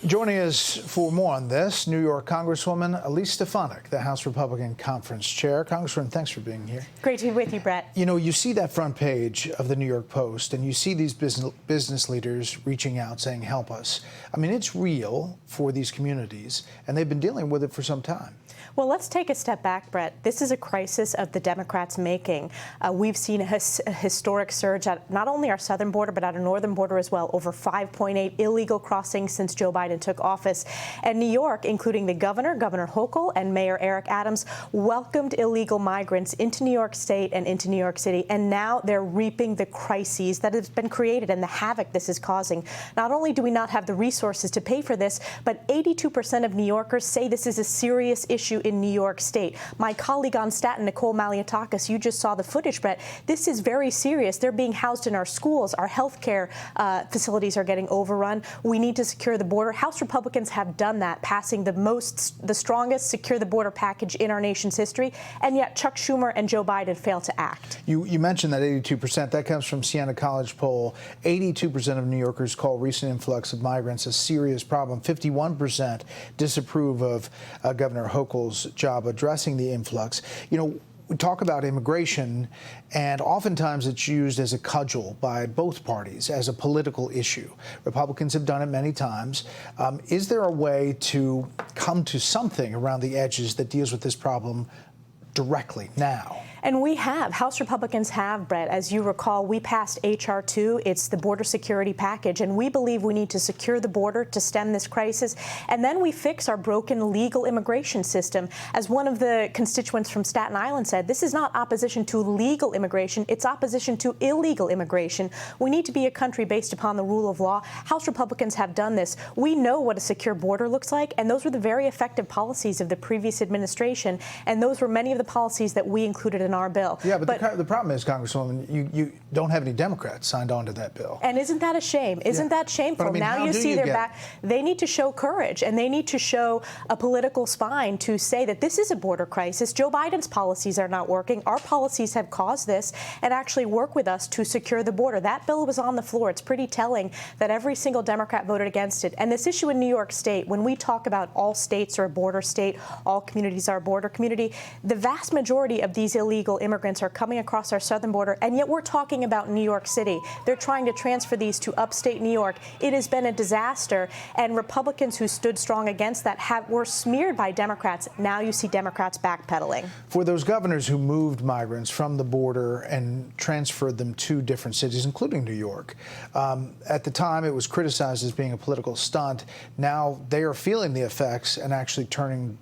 Joining us for more on this, New York Congresswoman Elise Stefanik, the House Republican Conference Chair. Congresswoman, thanks for being here. Great to be with you, Brett. You know, you see that front page of the New York Post, and you see these business leaders reaching out saying, help us. I mean, it's real for these communities, and they've been dealing with it for some time. Well, let's take a step back, Brett. This is a crisis of the Democrats' making. We've seen a historic surge at not only our southern border, but at our northern border as well. Over 5.8 illegal crossings since Joe Biden took office. And New York, including the governor, Governor Hochul, and Mayor Eric Adams, welcomed illegal migrants into New York State and into New York City. And now they're reaping the crises that have been created and the havoc this is causing. Not only do we not have the resources to pay for this, but 82% of New Yorkers say this is a serious issue in New York State. My colleague on Staten, Nicole Maliotakis, you just saw the footage, Brett. This is very serious. They're being housed in our schools. Our healthcare facilities are getting overrun. We need to secure the border. House Republicans have done that, passing the strongest secure the border package in our nation's history, and yet Chuck Schumer and Joe Biden failed to act. You mentioned that 82%. That comes from Siena College poll. 82% of New Yorkers call recent influx of migrants a serious problem. 51% disapprove of Governor Hochul's job addressing the influx. You know, we talk about immigration, and oftentimes it's used as a cudgel by both parties as a political issue. Republicans have done it many times. Is there a way to come to something around the edges that deals with this problem directly now? And we have. House Republicans have, Brett. As you recall, we passed H.R. 2. It's the border security package, and we believe we need to secure the border to stem this crisis, and then we fix our broken legal immigration system. As one of the constituents from Staten Island said, this is not opposition to legal immigration, it's opposition to illegal immigration. We need to be a country based upon the rule of law. House Republicans have done this. We know what a secure border looks like, and those were the very effective policies of the previous administration, and those were many of the policies that we included in our bill. Yeah, but the problem is, Congresswoman, you don't have any Democrats signed on to that bill. And isn't that a shame? Isn't that shameful? But, I mean, now you see their back. They need to show courage, and they need to show a political spine to say that this is a border crisis. Joe Biden's policies are not working. Our policies have caused this, and actually work with us to secure the border. That bill was on the floor. It's pretty telling that every single Democrat voted against it. And this issue in New York State, when we talk about all states are a border state, all communities are a border community, the vast majority of these illegal immigrants are coming across our southern border, and yet we're talking about New York City. They're trying to transfer these to upstate New York. It has been a disaster, and Republicans who stood strong against that were smeared by Democrats. Now you see Democrats backpedaling. For those governors who moved migrants from the border and transferred them to different cities, including New York, at the time it was criticized as being a political stunt. Now they are feeling the effects and actually turning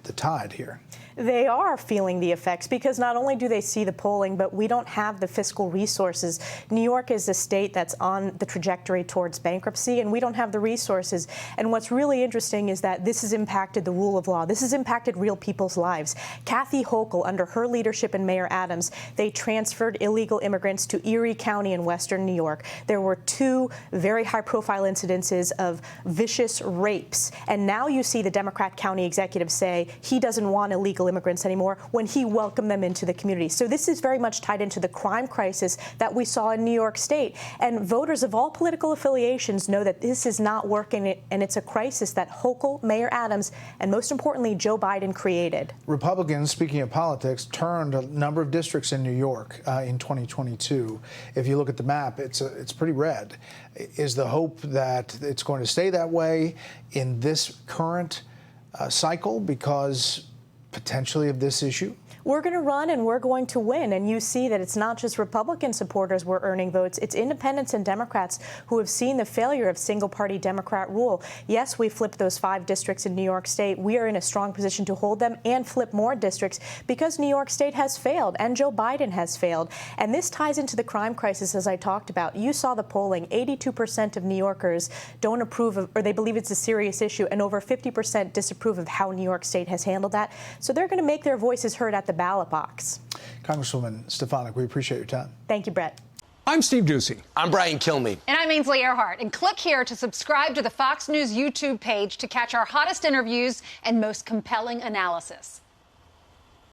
the tide here. They are feeling the effects because not only do they see the polling, but we don't have the fiscal resources. New York is a state that's on the trajectory towards bankruptcy, and we don't have the resources. And what's really interesting is that this has impacted the rule of law. This has impacted real people's lives. Kathy Hochul, under her leadership and Mayor Adams, they transferred illegal immigrants to Erie County in western New York. There were 2 very high-profile incidences of vicious rapes. And now you see the Democrat county executive say he doesn't want illegal immigrants anymore when he welcomed them into the community. So this is very much tied into the crime crisis that we saw in New York State. And voters of all political affiliations know that this is not working, and it's a crisis that Hochul, Mayor Adams, and most importantly, Joe Biden created. Republicans, speaking of politics, turned a number of districts in New York in 2022. If you look at the map, it's pretty red. Is the hope that it's going to stay that way in this current cycle because potentially of this issue? We're going to run and we're going to win. And you see that it's not just Republican supporters who are earning votes. It's independents and Democrats who have seen the failure of single-party Democrat rule. Yes, we flipped those 5 districts in New York State. We are in a strong position to hold them and flip more districts because New York State has failed and Joe Biden has failed. And this ties into the crime crisis, as I talked about. You saw the polling. 82% of New Yorkers don't approve of, or they believe it's a serious issue, and over 50% disapprove of how New York State has handled that. So they're going to make their voices heard at the ballot box. Congresswoman Stefanik, we appreciate your time. Thank you, Brett. I'm Steve Ducey. I'm Brian Kilmeade. And I'm Ainsley Earhart. And click here to subscribe to the Fox News YouTube page to catch our hottest interviews and most compelling analysis.